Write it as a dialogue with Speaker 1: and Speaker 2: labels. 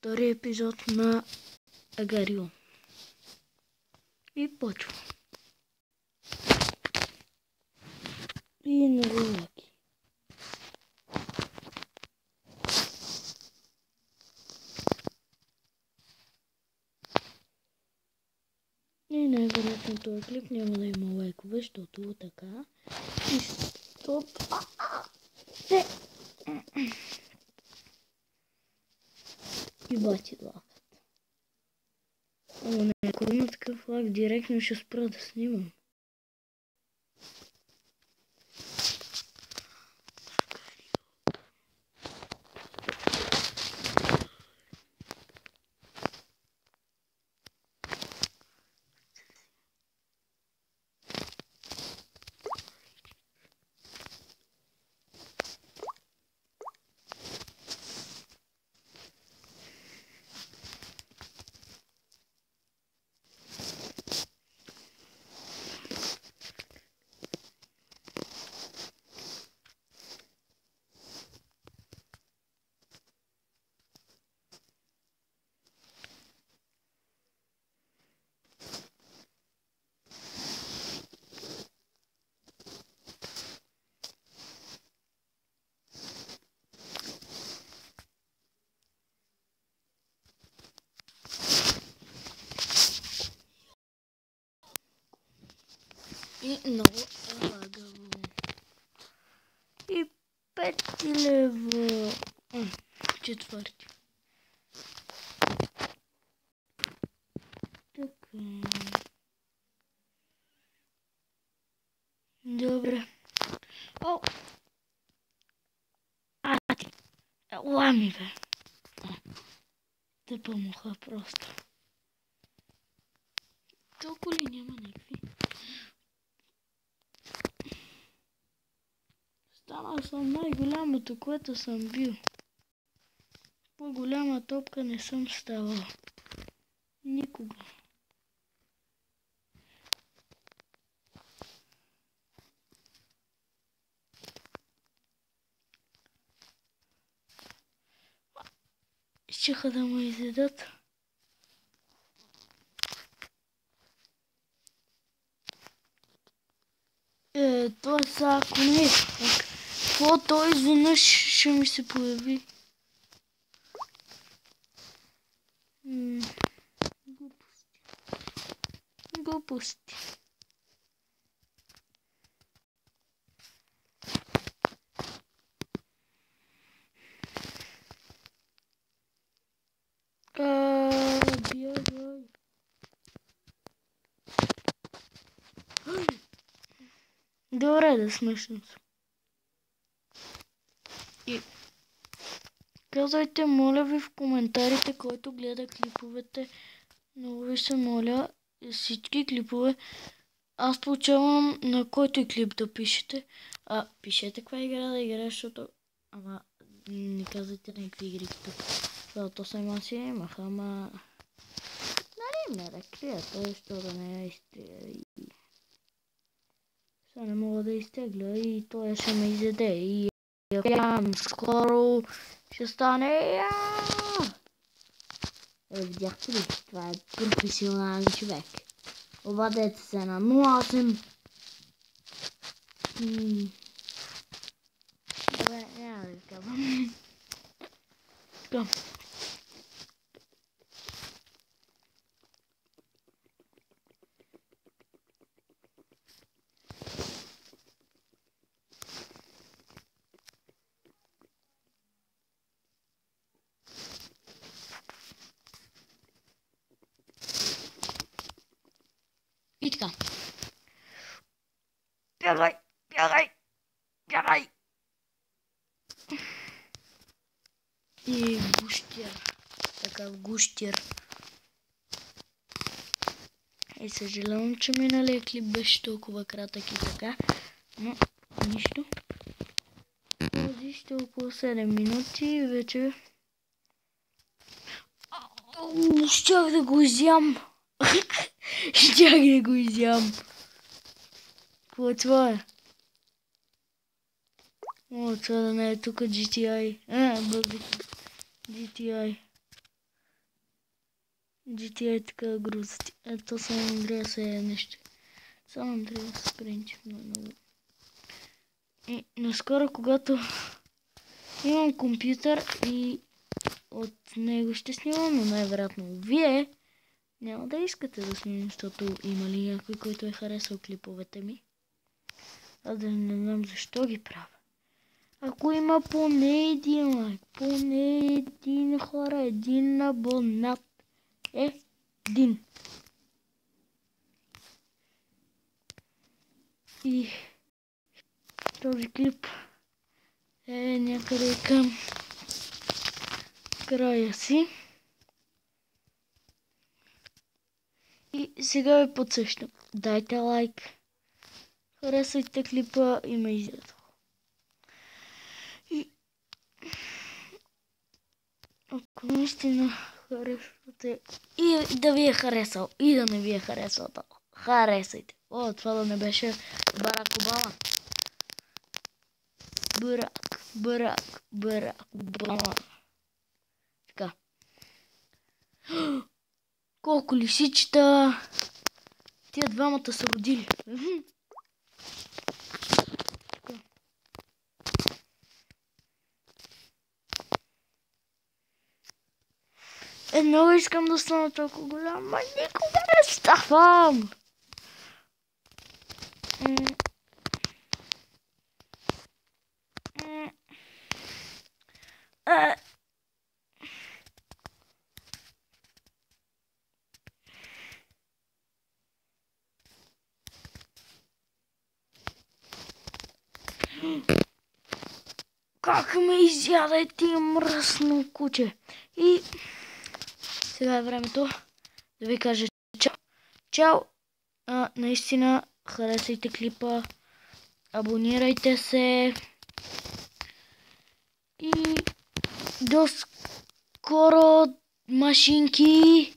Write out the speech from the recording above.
Speaker 1: втори епизод на Агарио. И почва. И много лаки. И най-вероятно този клип няма да има лайкове, защото така. И стоп. И бати лакът. Ама не, ако има такъв лак, директно ще спра да снимам. И много лагаво. И 5 лева. Четвърти. Така. Добре. О! Ти. Лами, бе. Те помоха просто. Толкова ли няма никакви? Станал съм най-голямото, което съм бил. По-голяма топка не съм ставал. Никога. Щеха да ме изедат. Това са ако не е. Какво той изведнъж ще ми се появи? Глупости. Глупости. Бягай. Добре да смешно. И казвайте, моля ви в коментарите, който гледа клиповете. Много ви се моля, всички клипове. Аз получавам на който и клип да пишете. Пишете каква игра да играеш, защото... Ама не казвайте на какви игри тук. Защото сама си имах, ама... Нали ме да крия, той що да не изтегля и... Сега не мога да изтегля и той ще ме изеде и... Скоро ще стане... Видяхте ли? Това е професионален човек. Обадете се на 08. Добре, няма да ви казвам. Така. И така. Бягай, бягай, бягай. И гущер. Такъв гущер. И съжалявам, че миналия клип беше толкова кратък и така. Но нищо. Ще около 7 минути и вече... Щях да го изям. Щях да го изям. Какво е това е? О, това да не е тук GTI. GTI. GTA така грузати. Ето Сан Андреас е нещо. Сан Андреас принципно е много. И наскоро, когато имам компютър и от него ще снимам, но най-вероятно вие няма да искате да снимам, защото има ли някой, който е харесал клиповете ми. Аз да не знам защо ги правя. Ако има поне един лайк, поне един хора, един абонат, един. И този клип е някъде към края си. И сега ви подсъщам. Дайте лайк. Харесайте клипа и ме изядох. И ако наистина харесвате и да ви е харесал, и да не ви е харесал, да харесайте. О, това да не беше Барак Обама. Барак Обама. Така. Колко лисичета. Тия двамата са родили. Много искам да стана толкова голям, но никога не ставам. Как ме изяда ти мръсно куче. И сега е времето да ви кажа чао. Чао. Наистина харесайте клипа. Абонирайте се. И до скоро, машинки.